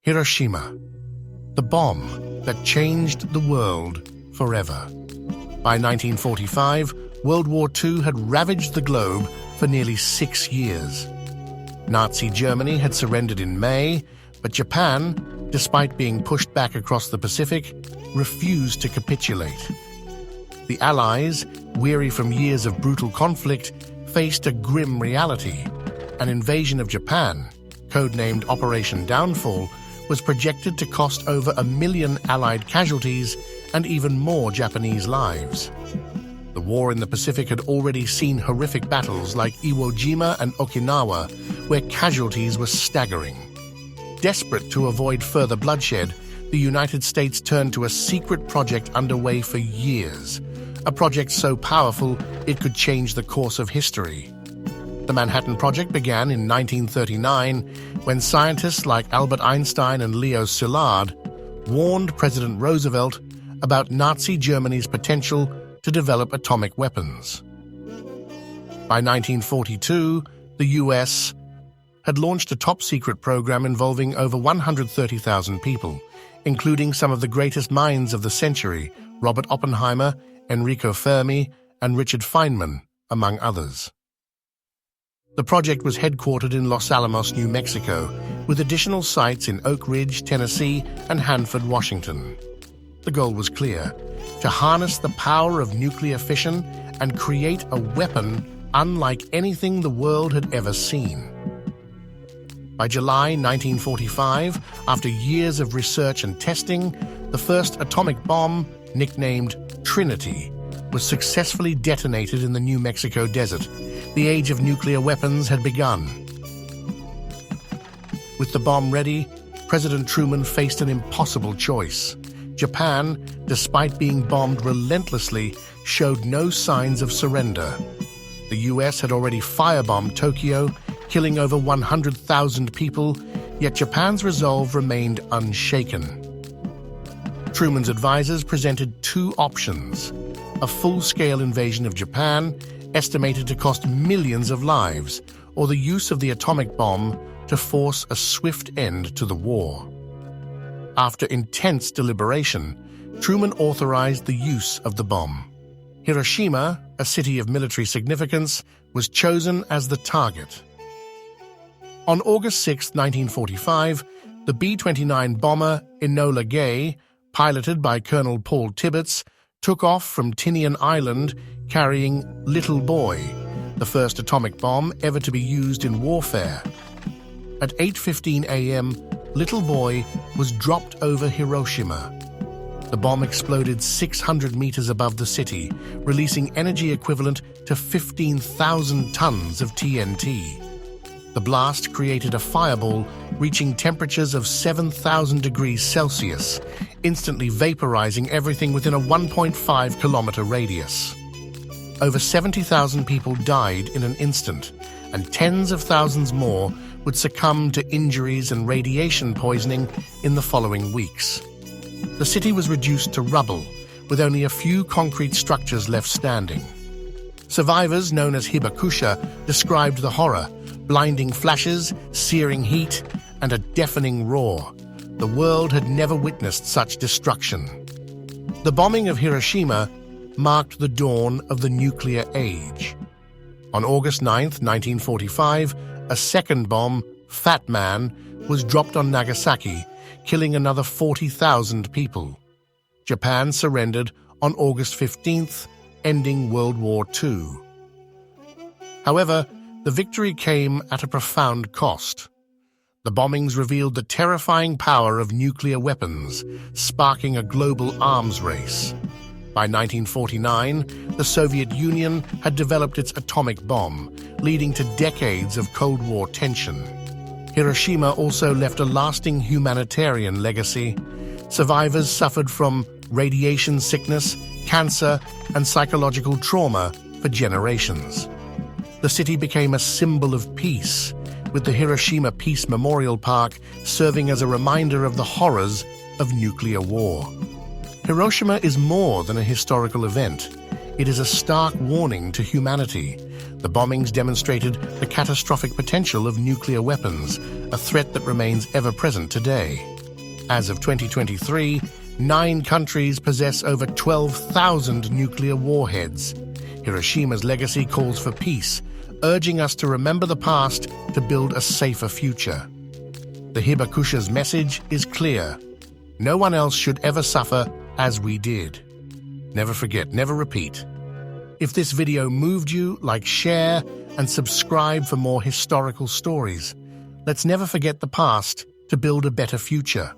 Hiroshima, the bomb that changed the world forever. By 1945, World War II had ravaged the globe for nearly 6 years. Nazi Germany had surrendered in May, but Japan, despite being pushed back across the Pacific, refused to capitulate. The Allies, weary from years of brutal conflict, faced a grim reality. An invasion of Japan, codenamed Operation Downfall, was projected to cost over 1 million Allied casualties and even more Japanese lives. The war in the Pacific had already seen horrific battles like Iwo Jima and Okinawa, where casualties were staggering. Desperate to avoid further bloodshed, the United States turned to a secret project underway for years, a project so powerful it could change the course of history. The Manhattan Project began in 1939 when scientists like Albert Einstein and Leo Szilard warned President Roosevelt about Nazi Germany's potential to develop atomic weapons. By 1942, the U.S. had launched a top-secret program involving over 130,000 people, including some of the greatest minds of the century, Robert Oppenheimer, Enrico Fermi, and Richard Feynman, among others. The project was headquartered in Los Alamos, New Mexico, with additional sites in Oak Ridge, Tennessee, and Hanford, Washington. The goal was clear: to harness the power of nuclear fission and create a weapon unlike anything the world had ever seen. By July 1945, after years of research and testing, the first atomic bomb, nicknamed Trinity, was successfully detonated in the New Mexico desert. The age of nuclear weapons had begun. With the bomb ready, President Truman faced an impossible choice. Japan, despite being bombed relentlessly, showed no signs of surrender. The U.S. had already firebombed Tokyo, killing over 100,000 people, yet Japan's resolve remained unshaken. Truman's advisors presented 2 options: a full-scale invasion of Japan, estimated to cost millions of lives, or the use of the atomic bomb to force a swift end to the war. After intense deliberation, Truman authorized the use of the bomb. Hiroshima, a city of military significance, was chosen as the target. On August 6, 1945, the B-29 bomber Enola Gay, piloted by Colonel Paul Tibbets, took off from Tinian Island carrying Little Boy, the first atomic bomb ever to be used in warfare. At 8:15 a.m., Little Boy was dropped over Hiroshima. The bomb exploded 600 meters above the city, releasing energy equivalent to 15,000 tons of TNT. The blast created a fireball reaching temperatures of 7,000 degrees Celsius, instantly vaporizing everything within a 1.5-kilometer radius. Over 70,000 people died in an instant, and tens of thousands more would succumb to injuries and radiation poisoning in the following weeks. The city was reduced to rubble, with only a few concrete structures left standing. Survivors, known as hibakusha, described the horror: blinding flashes, searing heat, and a deafening roar. The world had never witnessed such destruction. The bombing of Hiroshima marked the dawn of the nuclear age. On August 9, 1945, a second bomb, Fat Man, was dropped on Nagasaki, killing another 40,000 people. Japan surrendered on August 15th, ending World War II. However, the victory came at a profound cost. The bombings revealed the terrifying power of nuclear weapons, sparking a global arms race. By 1949, the Soviet Union had developed its atomic bomb, leading to decades of Cold War tension. Hiroshima also left a lasting humanitarian legacy. Survivors suffered from radiation sickness, cancer, and psychological trauma for generations. The city became a symbol of peace, with the Hiroshima Peace Memorial Park serving as a reminder of the horrors of nuclear war. Hiroshima is more than a historical event. It is a stark warning to humanity. The bombings demonstrated the catastrophic potential of nuclear weapons, a threat that remains ever present today. As of 2023, 9 countries possess over 12,000 nuclear warheads. Hiroshima's legacy calls for peace, urging us to remember the past to build a safer future. The Hibakusha's message is clear. No one else should ever suffer as we did. Never forget, never repeat. If this video moved you, like, share, and subscribe for more historical stories. Let's never forget the past to build a better future.